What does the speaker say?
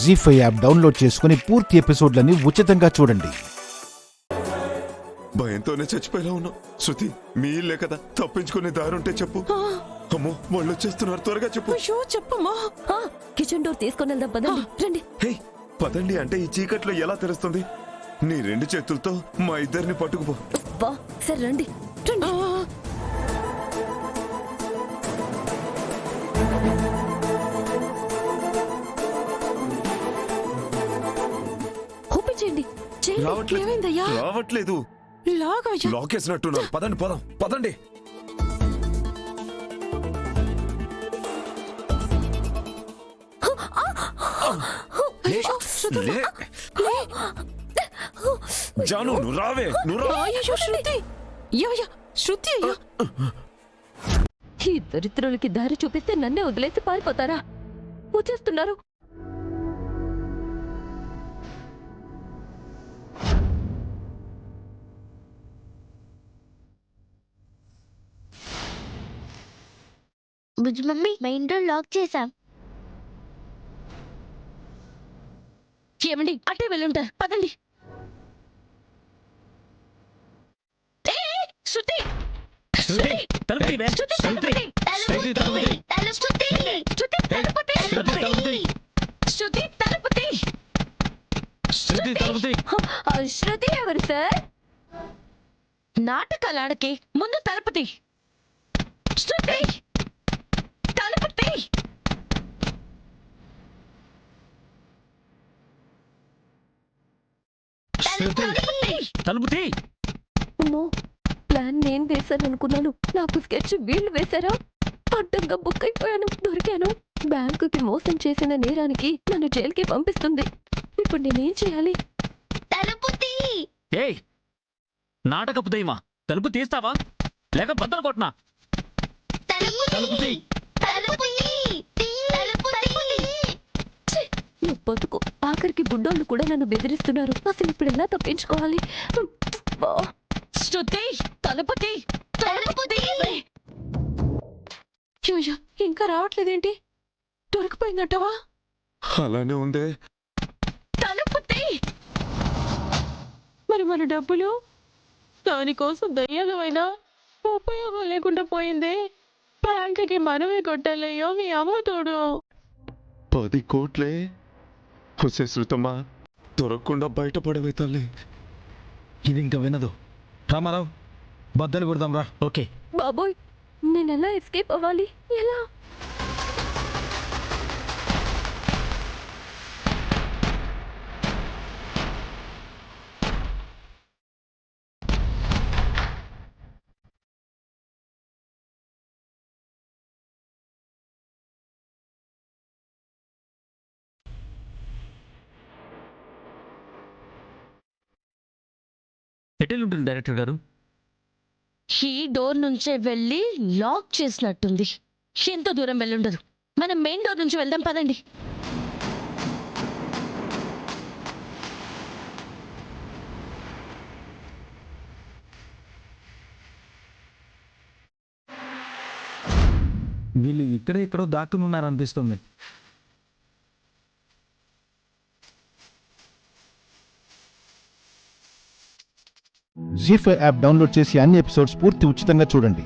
జీ5 app download చేసుకుని పూర్తి ఎపిసోడ్లని ఉచితంగా చూడండి. భయంతోనే చచ్చిపోయేలా ఉన్నాం. శృతి, మీ ఇల్లే కదా, తప్పించుకునే దారుంటే చెప్పు. అమ్మో, వాళ్ళు వచ్చేస్తున్నారు, త్వరగా చెప్పు. చెప్పమ్మా. కిచెన్ డోర్ తీసుకొని వెళ్దాం, పదండి. రండి. హే, పదండి అంటే ఈ చీకట్లో ఎలా తెలుస్తుంది? నీ 2 చేతులతో మా ఇద్దరిని పట్టుకుపో. సరే రండి రండి. ఓపెన్ చేయండి. ఏమైందయ్యా? రావట్లేదు. లాకేసినట్టున్నారు. పదండి పోదాం, పదండి. జాను, నువ్వు రావే. శృతి ఈ దరిద్రులకి దారి చూపిస్తే నన్నే వదిలేసి పారిపోతారా? వచ్చేస్తున్నారు. బుజ్జి మమ్మీ, మెయిన్ డోర్ లాక్ చేసాం. ఏమండి, అట్టే వెళ్ళుంటారు, పదండి. శృతి ఎవరు సార్? నాటకాలు ఆడకి ముందు తలుపుతి. శృతి తలుపుతి. తలుపుతి. ప్లాన్ నేను వేశాను అనుకున్నాను. నాకు స్కెచ్ వీళ్ళు వేశారా? అడ్డంగా బుక్ అయిపోయాను, దొరికాను. బ్యాంకుకి మోసం చేసిన నేరానికి నన్ను జైలుకి పంపిస్తుంది. ఇప్పుడు నేనేం చేయాలి? ఏయ్, నాటకపు దయ్యమా, తలుపు తీస్తావా లేక బద్దలు కొట్టినా? బతుకు ఆఖరికి బుడ్డోళ్ళు కూడా నన్ను బెదిరిస్తున్నారు. అసలు ఇప్పుడు ఎలా తప్పించుకోవాలి? శృతి, తలుపుతి. ఇంకా రావట్లేదేంటి? దొరికిపోయిందటవా? అలానే ఉందే. తలుపుతి. మరి మన డబ్బులు? దానికోసం దయ్యాలమైనా ఉపయోగం లేకుండా పోయింది. బ్యాంకుకి మనమే కొట్టాలయ్యో, మీ అమ్మ తోడు. 10 కోట్లే. హుసే శృతమ్మా, దొరకకుండా బయటపడవే తల్లి. ఇది ఇంకా వినదు. రామారావు, బద్దలు కొడదాం రా. ఓకే బాబోయ్, నేను ఎలా ఎస్కేప్ అవ్వాలి? ఎలా? ఎటెల్ ఉంటుంది డైరెక్టర్ గారు? ఈ డోర్ నుంచే వెళ్ళి లాక్ చేసినట్టుంది. ఎంత దూరం వెళ్ళుండదు. మనం మెయిన్ డోర్ నుంచి వెళ్దాం, పదండి. వీళ్ళు ఇక్కడో దాక్కున్నారనిపిస్తుంది. జీ5 యాప్ డౌన్లోడ్ చేసి అన్ని ఎపిసోడ్స్ పూర్తి ఉచితంగా చూడండి.